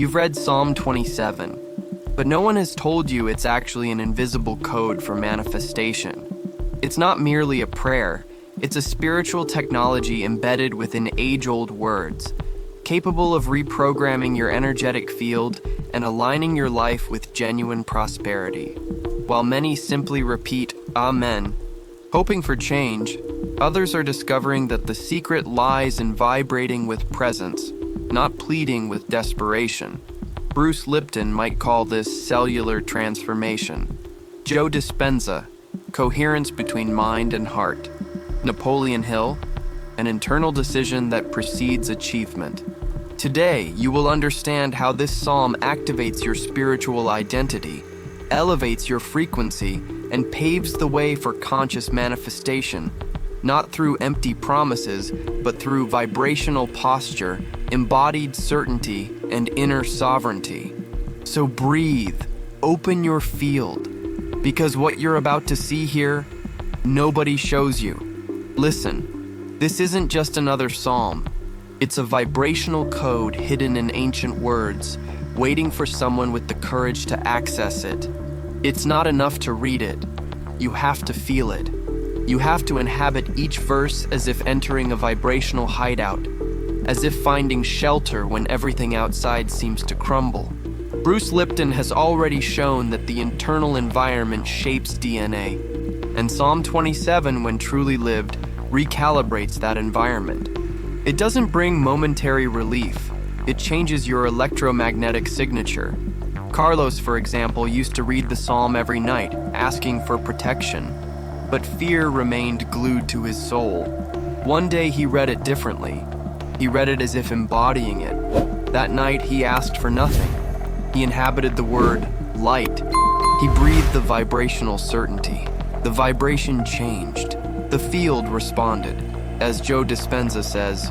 You've read Psalm 27, but no one has told you it's actually an invisible code for manifestation. It's not merely a prayer, it's a spiritual technology embedded within age-old words, capable of reprogramming your energetic field and aligning your life with genuine prosperity. While many simply repeat Amen, hoping for change, others are discovering that the secret lies in vibrating with presence, not pleading with desperation. Bruce Lipton might call this cellular transformation. Joe Dispenza, coherence between mind and heart. Napoleon Hill, an internal decision that precedes achievement. Today, you will understand how this psalm activates your spiritual identity, elevates your frequency, and paves the way for conscious manifestation, not through empty promises, but through vibrational posture, embodied certainty, and inner sovereignty. So breathe, open your field, because what you're about to see here, nobody shows you. Listen, this isn't just another psalm. It's a vibrational code hidden in ancient words, waiting for someone with the courage to access it. It's not enough to read it. You have to feel it. You have to inhabit each verse as if entering a vibrational hideout, as if finding shelter when everything outside seems to crumble. Bruce Lipton has already shown that the internal environment shapes DNA, and Psalm 27, when truly lived, recalibrates that environment. It doesn't bring momentary relief, it changes your electromagnetic signature. Carlos, for example, used to read the psalm every night, asking for protection, but fear remained glued to his soul. One day he read it differently. He read it as if embodying it. That night he asked for nothing. He inhabited the word light. He breathed the vibrational certainty. The vibration changed. The field responded. As Joe Dispenza says,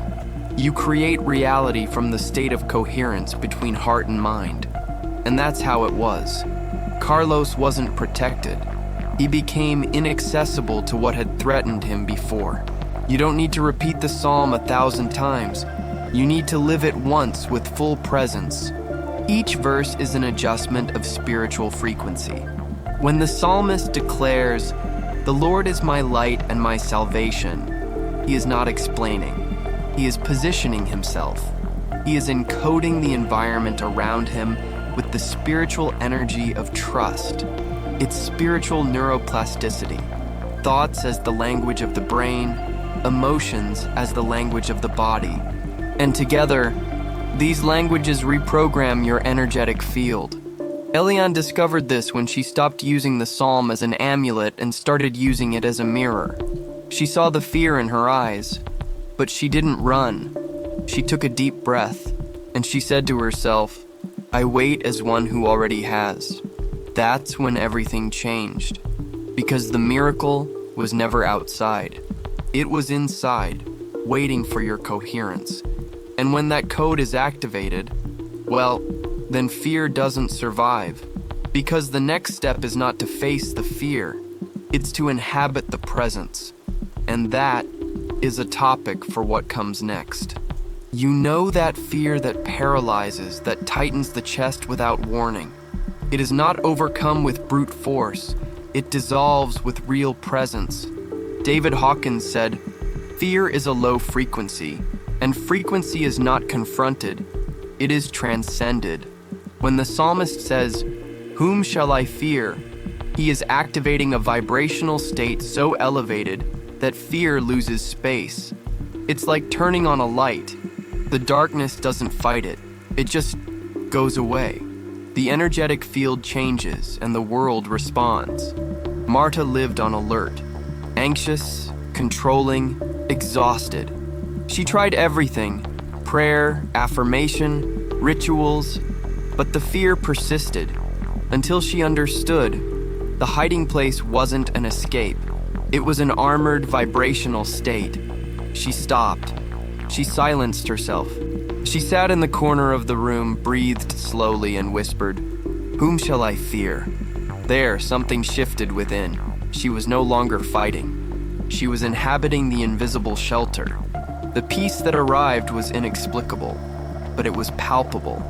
you create reality from the state of coherence between heart and mind. And that's how it was. Carlos wasn't protected. He became inaccessible to what had threatened him before. You don't need to repeat the psalm 1,000 times. You need to live it once with full presence. Each verse is an adjustment of spiritual frequency. When the psalmist declares, "The Lord is my light and my salvation," he is not explaining. He is positioning himself. He is encoding the environment around him with the spiritual energy of trust. It's spiritual neuroplasticity. Thoughts as the language of the brain, emotions as the language of the body. And together, these languages reprogram your energetic field. Eliane discovered this when she stopped using the psalm as an amulet and started using it as a mirror. She saw the fear in her eyes, but she didn't run. She took a deep breath, and she said to herself, "I wait as one who already has." That's when everything changed, because the miracle was never outside. It was inside, waiting for your coherence. And when that code is activated, well, then fear doesn't survive. Because the next step is not to face the fear, it's to inhabit the presence. And that is a topic for what comes next. You know that fear that paralyzes, that tightens the chest without warning. It is not overcome with brute force. It dissolves with real presence. David Hawkins said, "Fear is a low frequency, and frequency is not confronted. It is transcended." When the psalmist says, "Whom shall I fear?" he is activating a vibrational state so elevated that fear loses space. It's like turning on a light. The darkness doesn't fight it. It just goes away. The energetic field changes and the world responds. Marta lived on alert, anxious, controlling, exhausted. She tried everything, prayer, affirmation, rituals, but the fear persisted until she understood the hiding place wasn't an escape. It was an armored vibrational state. She stopped. She silenced herself. She sat in the corner of the room, breathed slowly, and whispered, "Whom shall I fear?" There, something shifted within. She was no longer fighting. She was inhabiting the invisible shelter. The peace that arrived was inexplicable, but it was palpable.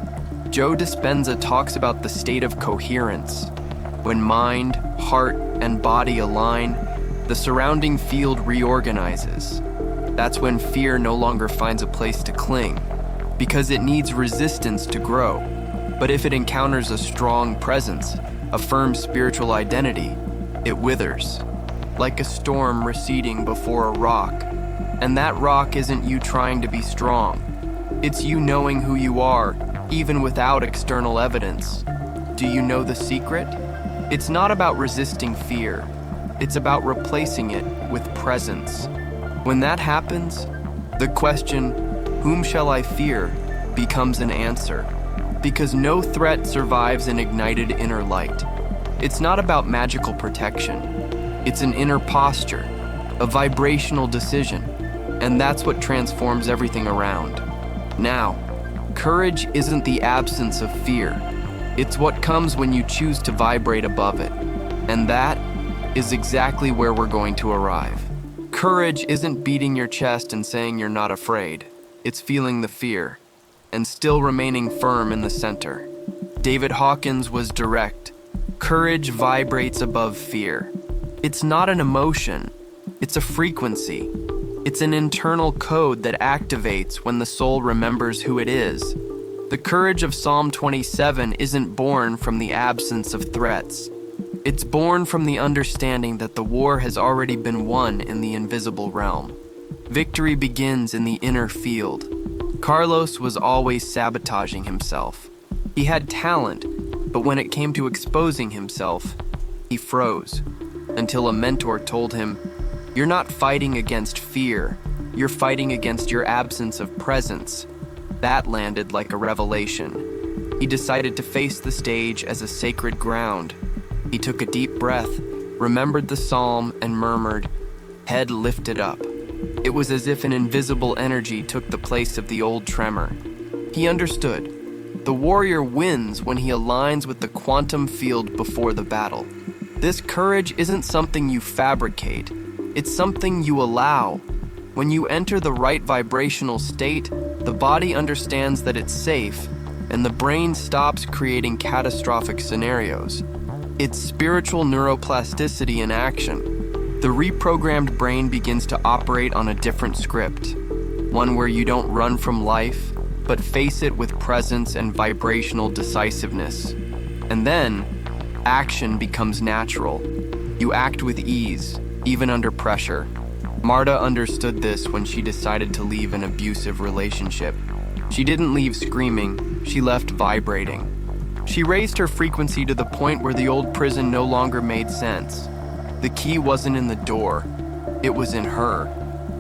Joe Dispenza talks about the state of coherence. When mind, heart, and body align, the surrounding field reorganizes. That's when fear no longer finds a place to cling, because it needs resistance to grow. But if it encounters a strong presence, a firm spiritual identity, it withers, like a storm receding before a rock. And that rock isn't you trying to be strong. It's you knowing who you are, even without external evidence. Do you know the secret? It's not about resisting fear. It's about replacing it with presence. When that happens, the question, whom shall I fear, becomes an answer. Because no threat survives an ignited inner light. It's not about magical protection. It's an inner posture, a vibrational decision. And that's what transforms everything around. Now, courage isn't the absence of fear. It's what comes when you choose to vibrate above it. And that is exactly where we're going to arrive. Courage isn't beating your chest and saying you're not afraid. It's feeling the fear and still remaining firm in the center. David Hawkins was direct. Courage vibrates above fear. It's not an emotion. It's a frequency. It's an internal code that activates when the soul remembers who it is. The courage of Psalm 27 isn't born from the absence of threats. It's born from the understanding that the war has already been won in the invisible realm. Victory begins in the inner field. Carlos was always sabotaging himself. He had talent, but when it came to exposing himself, he froze, until a mentor told him, "You're not fighting against fear, you're fighting against your absence of presence." That landed like a revelation. He decided to face the stage as a sacred ground. He took a deep breath, remembered the psalm, and murmured, head lifted up. It was as if an invisible energy took the place of the old tremor. He understood. The warrior wins when he aligns with the quantum field before the battle. This courage isn't something you fabricate. It's something you allow. When you enter the right vibrational state, the body understands that it's safe, and the brain stops creating catastrophic scenarios. It's spiritual neuroplasticity in action. The reprogrammed brain begins to operate on a different script, one where you don't run from life, but face it with presence and vibrational decisiveness. And then, action becomes natural. You act with ease, even under pressure. Marta understood this when she decided to leave an abusive relationship. She didn't leave screaming, she left vibrating. She raised her frequency to the point where the old prison no longer made sense. The key wasn't in the door, it was in her.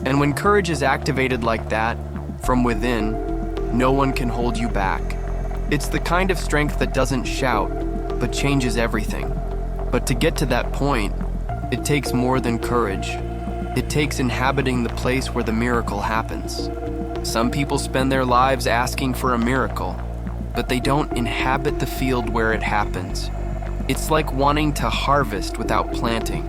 And when courage is activated like that, from within, no one can hold you back. It's the kind of strength that doesn't shout, but changes everything. But to get to that point, it takes more than courage. It takes inhabiting the place where the miracle happens. Some people spend their lives asking for a miracle, but they don't inhabit the field where it happens. It's like wanting to harvest without planting.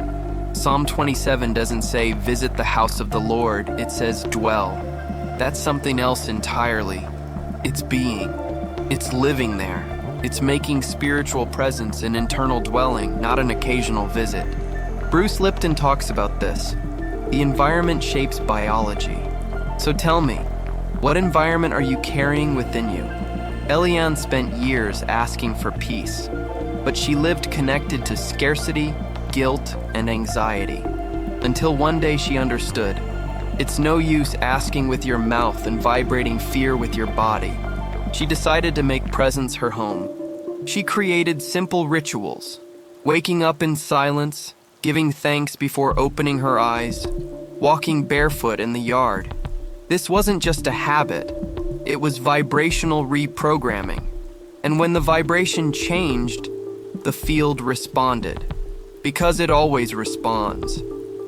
Psalm 27 doesn't say, visit the house of the Lord, it says dwell. That's something else entirely. It's being. It's living there. It's making spiritual presence an internal dwelling, not an occasional visit. Bruce Lipton talks about this. The environment shapes biology. So tell me, what environment are you carrying within you? Eliane spent years asking for peace, but she lived connected to scarcity, guilt, and anxiety. Until one day she understood. It's no use asking with your mouth and vibrating fear with your body. She decided to make presence her home. She created simple rituals, waking up in silence, giving thanks before opening her eyes, walking barefoot in the yard. This wasn't just a habit, it was vibrational reprogramming. And when the vibration changed, the field responded. Because it always responds.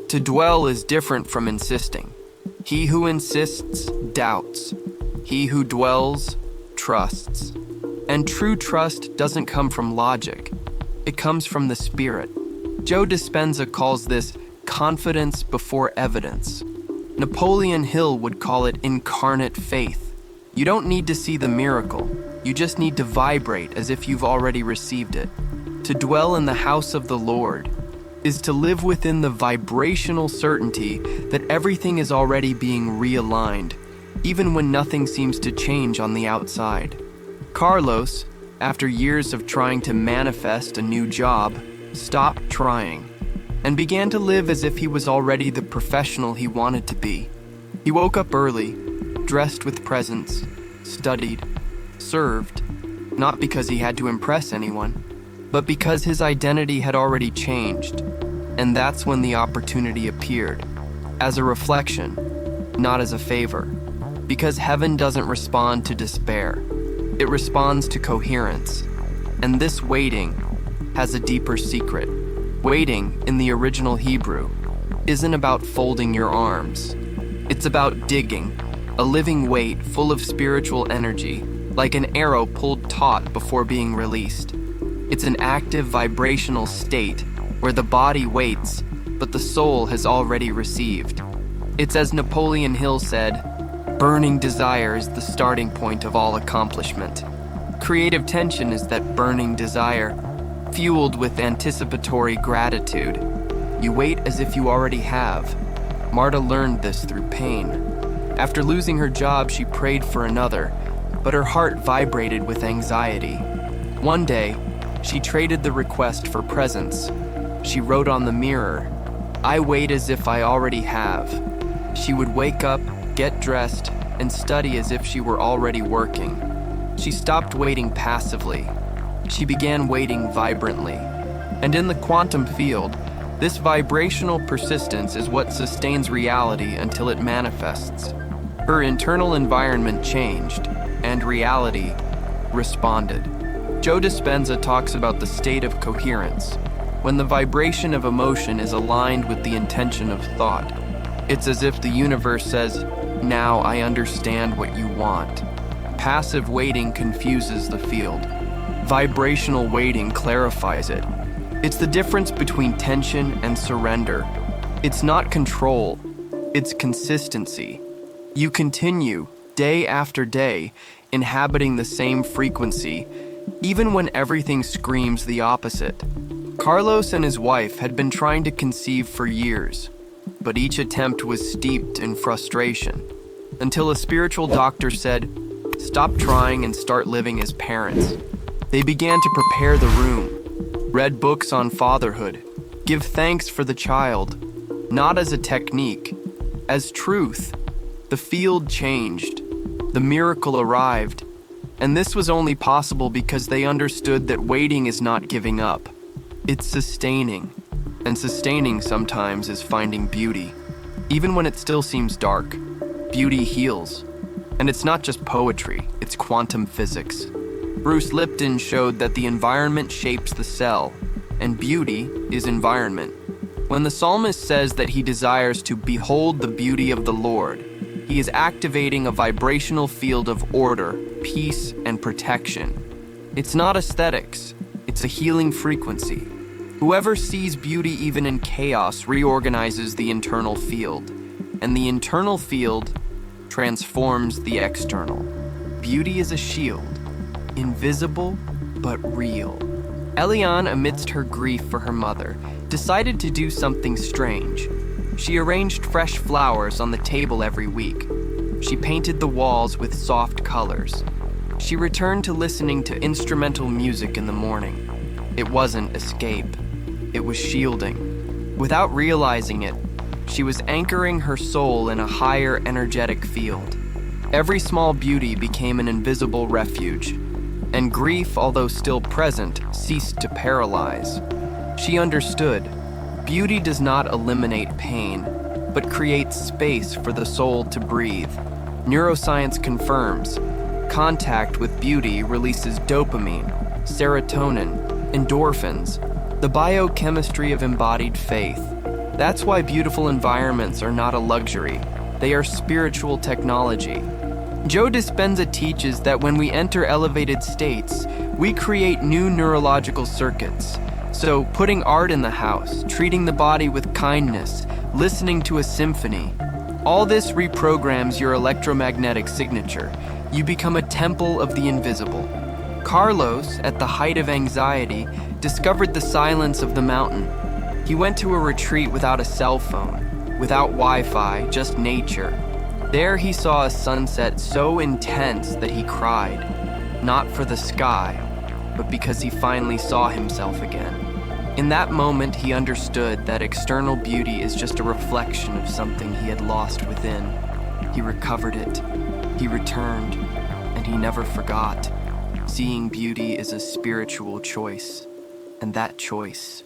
To dwell is different from insisting. He who insists doubts. He who dwells trusts. And true trust doesn't come from logic. It comes from the spirit. Joe Dispenza calls this confidence before evidence. Napoleon Hill would call it incarnate faith. You don't need to see the miracle. You just need to vibrate as if you've already received it. To dwell in the house of the Lord is to live within the vibrational certainty that everything is already being realigned, even when nothing seems to change on the outside. Carlos, after years of trying to manifest a new job, stopped trying and began to live as if he was already the professional he wanted to be. He woke up early, dressed with presents, studied, served, not because he had to impress anyone, but because his identity had already changed. And that's when the opportunity appeared, as a reflection, not as a favor. Because heaven doesn't respond to despair, it responds to coherence. And this waiting has a deeper secret. Waiting, in the original Hebrew, isn't about folding your arms. It's about digging, a living weight full of spiritual energy, like an arrow pulled taut before being released. It's an active vibrational state where the body waits, but the soul has already received. It's as Napoleon Hill said, burning desire is the starting point of all accomplishment. Creative tension is that burning desire, fueled with anticipatory gratitude. You wait as if you already have. Marta learned this through pain. After losing her job, she prayed for another, but her heart vibrated with anxiety. One day, she traded the request for presents. She wrote on the mirror, "I wait as if I already have." She would wake up, get dressed, and study as if she were already working. She stopped waiting passively. She began waiting vibrantly. And in the quantum field, this vibrational persistence is what sustains reality until it manifests. Her internal environment changed, and reality responded. Joe Dispenza talks about the state of coherence, when the vibration of emotion is aligned with the intention of thought. It's as if the universe says, "Now I understand what you want." Passive waiting confuses the field. Vibrational waiting clarifies it. It's the difference between tension and surrender. It's not control, it's consistency. You continue, day after day, inhabiting the same frequency, even when everything screams the opposite. Carlos and his wife had been trying to conceive for years, but each attempt was steeped in frustration, until a spiritual doctor said, "Stop trying and start living as parents." They began to prepare the room, read books on fatherhood, give thanks for the child, not as a technique, as truth. The field changed, the miracle arrived, and this was only possible because they understood that waiting is not giving up. It's sustaining, and sustaining sometimes is finding beauty. Even when it still seems dark, beauty heals. And it's not just poetry, it's quantum physics. Bruce Lipton showed that the environment shapes the cell, and beauty is environment. When the psalmist says that he desires to behold the beauty of the Lord, he is activating a vibrational field of order, peace, and protection. It's not aesthetics, it's a healing frequency. Whoever sees beauty even in chaos reorganizes the internal field, and the internal field transforms the external. Beauty is a shield, invisible but real. Eliane, amidst her grief for her mother, decided to do something strange. She arranged fresh flowers on the table every week. She painted the walls with soft colors. She returned to listening to instrumental music in the morning. It wasn't escape, it was shielding. Without realizing it, she was anchoring her soul in a higher energetic field. Every small beauty became an invisible refuge, and grief, although still present, ceased to paralyze. She understood, beauty does not eliminate pain, but creates space for the soul to breathe. Neuroscience confirms, contact with beauty releases dopamine, serotonin, endorphins, the biochemistry of embodied faith. That's why beautiful environments are not a luxury, they are spiritual technology. Joe Dispenza teaches that when we enter elevated states, we create new neurological circuits. So putting art in the house, treating the body with kindness, listening to a symphony, all this reprograms your electromagnetic signature. You become a temple of the invisible. Carlos, at the height of anxiety, discovered the silence of the mountain. He went to a retreat without a cell phone, without Wi-Fi, just nature. There he saw a sunset so intense that he cried, not for the sky, but because he finally saw himself again. In that moment, he understood that external beauty is just a reflection of something he had lost within. He recovered it, he returned, and he never forgot. Seeing beauty is a spiritual choice, and that choice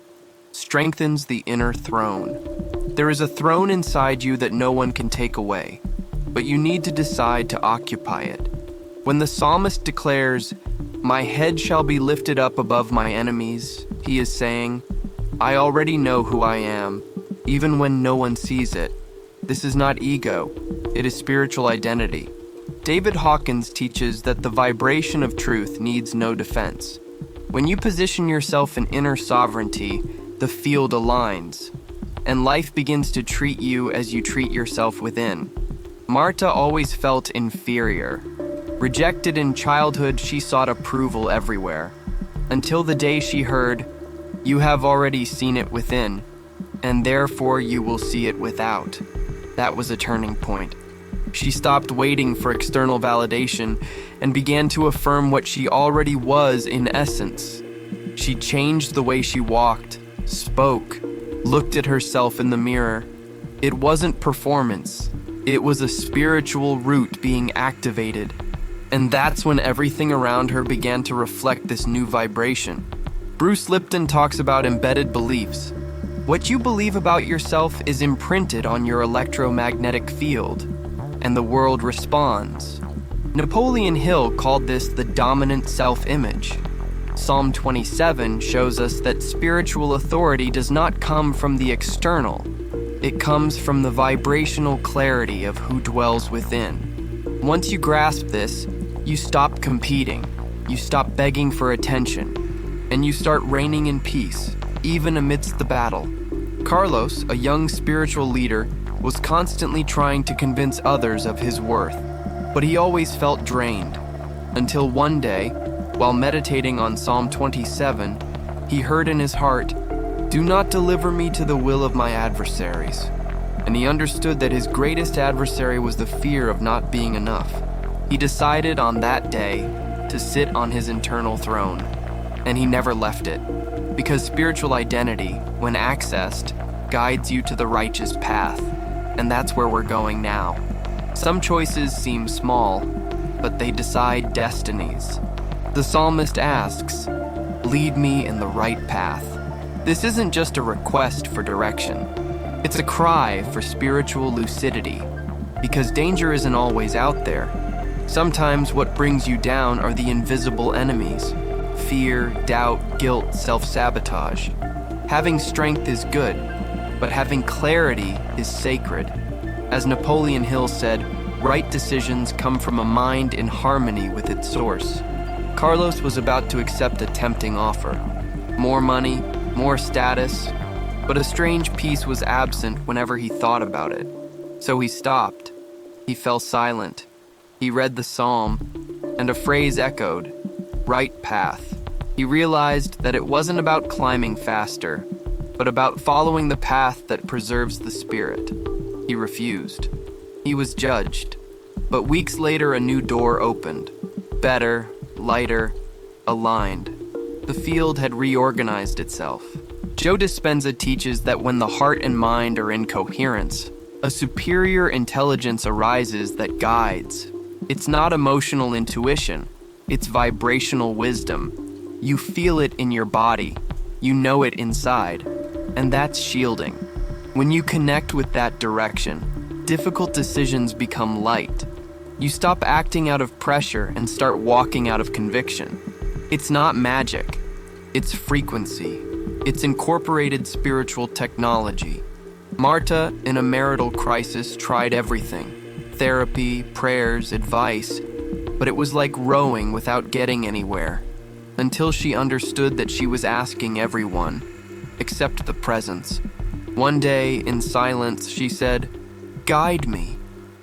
strengthens the inner throne. There is a throne inside you that no one can take away, but you need to decide to occupy it. When the psalmist declares, "My head shall be lifted up above my enemies," he is saying, I already know who I am, even when no one sees it. This is not ego, it is spiritual identity. David Hawkins teaches that the vibration of truth needs no defense. When you position yourself in inner sovereignty, the field aligns, and life begins to treat you as you treat yourself within. Marta always felt inferior. Rejected in childhood, she sought approval everywhere, until the day she heard, "You have already seen it within, and therefore you will see it without." That was a turning point. She stopped waiting for external validation and began to affirm what she already was in essence. She changed the way she walked, spoke, looked at herself in the mirror. It wasn't performance, it was a spiritual root being activated. And that's when everything around her began to reflect this new vibration. Bruce Lipton talks about embedded beliefs. What you believe about yourself is imprinted on your electromagnetic field, and the world responds. Napoleon Hill called this the dominant self-image. Psalm 27 shows us that spiritual authority does not come from the external. It comes from the vibrational clarity of who dwells within. Once you grasp this, you stop competing, you stop begging for attention, and you start reigning in peace, even amidst the battle. Carlos, a young spiritual leader, was constantly trying to convince others of his worth, but he always felt drained, until one day, while meditating on Psalm 27, he heard in his heart, "Do not deliver me to the will of my adversaries." And he understood that his greatest adversary was the fear of not being enough. He decided on that day to sit on his internal throne, and he never left it, because spiritual identity, when accessed, guides you to the righteous path, and that's where we're going now. Some choices seem small, but they decide destinies. The psalmist asks, "Lead me in the right path." This isn't just a request for direction. It's a cry for spiritual lucidity, because danger isn't always out there. Sometimes what brings you down are the invisible enemies: fear, doubt, guilt, self-sabotage. Having strength is good, but having clarity is sacred. As Napoleon Hill said, right decisions come from a mind in harmony with its source. Carlos was about to accept a tempting offer. More money, more status, but a strange peace was absent whenever he thought about it. So he stopped. He fell silent. He read the psalm, and a phrase echoed, "Right path." He realized that it wasn't about climbing faster, but about following the path that preserves the spirit. He refused. He was judged. But weeks later, a new door opened. Better, lighter, aligned. The field had reorganized itself. Joe Dispenza teaches that when the heart and mind are in coherence, a superior intelligence arises that guides. It's not emotional intuition, it's vibrational wisdom. You feel it in your body, you know it inside, and that's shielding. When you connect with that direction, difficult decisions become light. You stop acting out of pressure and start walking out of conviction. It's not magic, it's frequency. It's incorporated spiritual technology. Marta, in a marital crisis, tried everything: therapy, prayers, advice, but it was like rowing without getting anywhere, until she understood that she was asking everyone, except the presence. One day, in silence, she said, "Guide me,"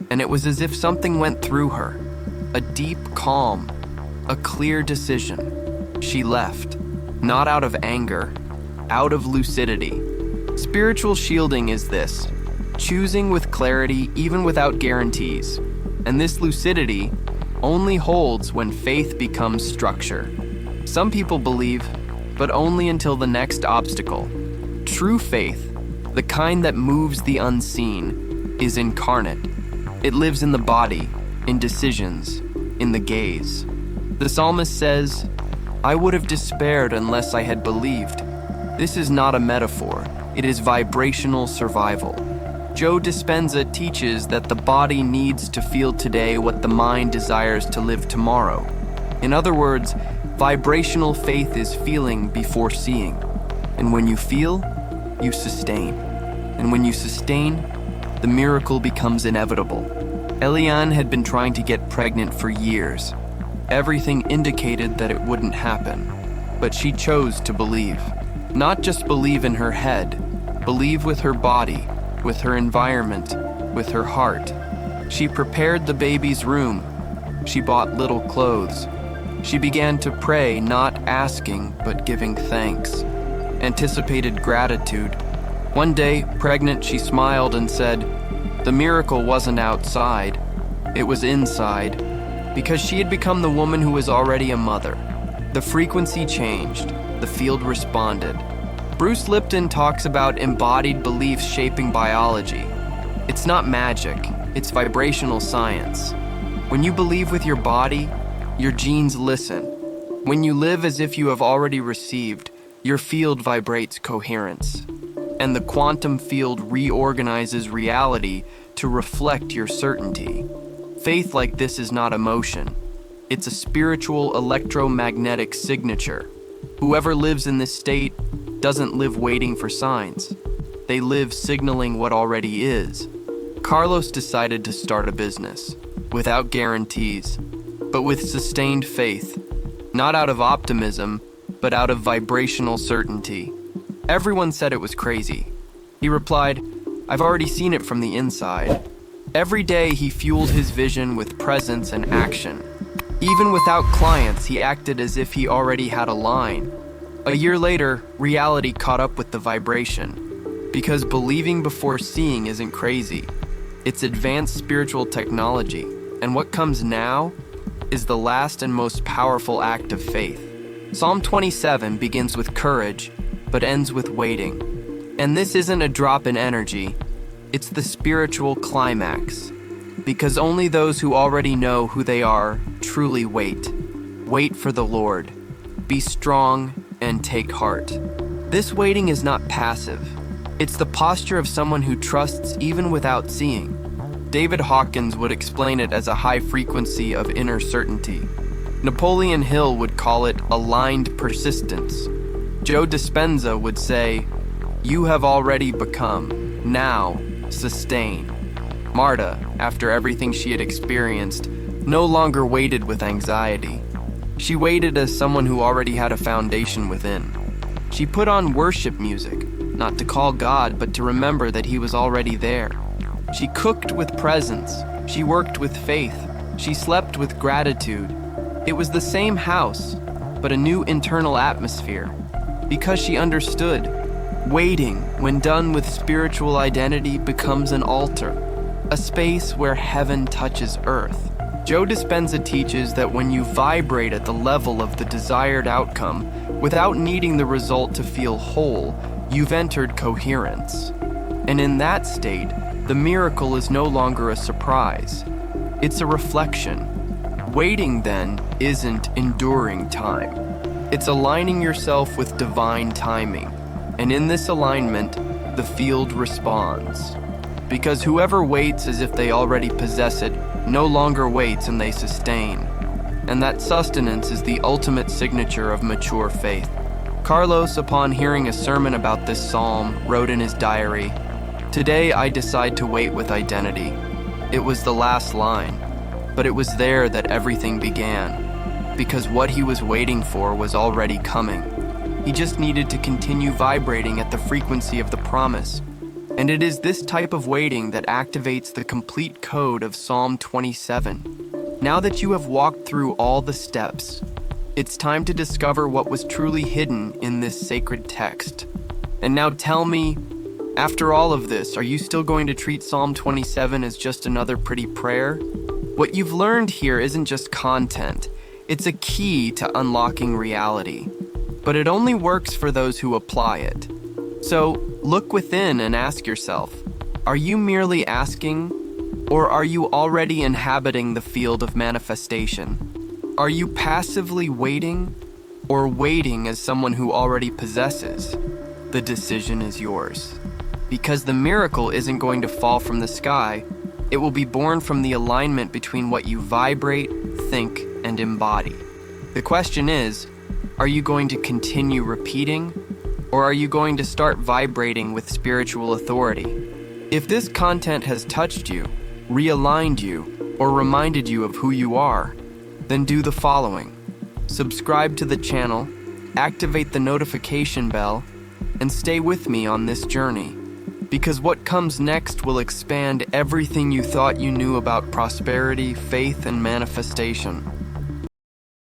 and it was as if something went through her. a deep calm, a clear decision. She left, not out of anger, out of lucidity. Spiritual shielding is this, choosing with clarity even without guarantees. And this lucidity only holds when faith becomes structure. Some people believe, but only until the next obstacle. True faith, the kind that moves the unseen, is incarnate. It lives in the body, in decisions, in the gaze. The psalmist says, "I would have despaired unless I had believed." This is not a metaphor, it is vibrational survival. Joe Dispenza teaches that the body needs to feel today what the mind desires to live tomorrow. In other words, vibrational faith is feeling before seeing. And when you feel, you sustain. And when you sustain, the miracle becomes inevitable. Eliane had been trying to get pregnant for years. Everything indicated that it wouldn't happen, but she chose to believe. Not just believe in her head, believe with her body, with her environment, with her heart. She prepared the baby's room. She bought little clothes. She began to pray, not asking, but giving thanks. Anticipated gratitude. One day, pregnant, she smiled and said, "The miracle wasn't outside, it was inside." Because she had become the woman who was already a mother. The frequency changed, the field responded. Bruce Lipton talks about embodied beliefs shaping biology. It's not magic, it's vibrational science. When you believe with your body, your genes listen. When you live as if you have already received, your field vibrates coherence. And the quantum field reorganizes reality to reflect your certainty. Faith like this is not emotion. It's a spiritual electromagnetic signature. Whoever lives in this state doesn't live waiting for signs. They live signaling what already is. Carlos decided to start a business, without guarantees, but with sustained faith, not out of optimism, but out of vibrational certainty. Everyone said it was crazy. He replied, "I've already seen it from the inside." Every day he fueled his vision with presence and action. Even without clients, he acted as if he already had a line. A year later, reality caught up with the vibration. Because believing before seeing isn't crazy. It's advanced spiritual technology. And what comes now is the last and most powerful act of faith. Psalm 27 begins with courage, but ends with waiting. And this isn't a drop in energy. It's the spiritual climax. Because only those who already know who they are truly wait. Wait for the Lord. Be strong and take heart. This waiting is not passive. It's the posture of someone who trusts even without seeing. David Hawkins would explain it as a high frequency of inner certainty. Napoleon Hill would call it aligned persistence. Joe Dispenza would say, "You have already become. Now, sustain." Marta, after everything she had experienced, no longer waited with anxiety. She waited as someone who already had a foundation within. She put on worship music, not to call God, but to remember that He was already there. She cooked with presence. She worked with faith. She slept with gratitude. It was the same house, but a new internal atmosphere. Because she understood, waiting, when done with spiritual identity, becomes an altar, a space where heaven touches earth. Joe Dispenza teaches that when you vibrate at the level of the desired outcome, without needing the result to feel whole, you've entered coherence. And in that state, the miracle is no longer a surprise. It's a reflection. Waiting, then, isn't enduring time. It's aligning yourself with divine timing. And in this alignment, the field responds. Because whoever waits as if they already possess it no longer waits and they sustain. And that sustenance is the ultimate signature of mature faith. Carlos, upon hearing a sermon about this psalm, wrote in his diary, "Today I decide to wait with identity." It was the last line, but it was there that everything began. Because what he was waiting for was already coming. He just needed to continue vibrating at the frequency of the promise. And it is this type of waiting that activates the complete code of Psalm 27. Now that you have walked through all the steps, it's time to discover what was truly hidden in this sacred text. And now tell me, after all of this, are you still going to treat Psalm 27 as just another pretty prayer? What you've learned here isn't just content, it's a key to unlocking reality. But it only works for those who apply it. So look within and ask yourself, are you merely asking, or are you already inhabiting the field of manifestation? Are you passively waiting, or waiting as someone who already possesses? The decision is yours. Because the miracle isn't going to fall from the sky, it will be born from the alignment between what you vibrate, think, and embody. The question is, are you going to continue repeating, or are you going to start vibrating with spiritual authority? If this content has touched you, realigned you, or reminded you of who you are, then do the following. Subscribe to the channel, activate the notification bell, and stay with me on this journey. Because what comes next will expand everything you thought you knew about prosperity, faith, and manifestation.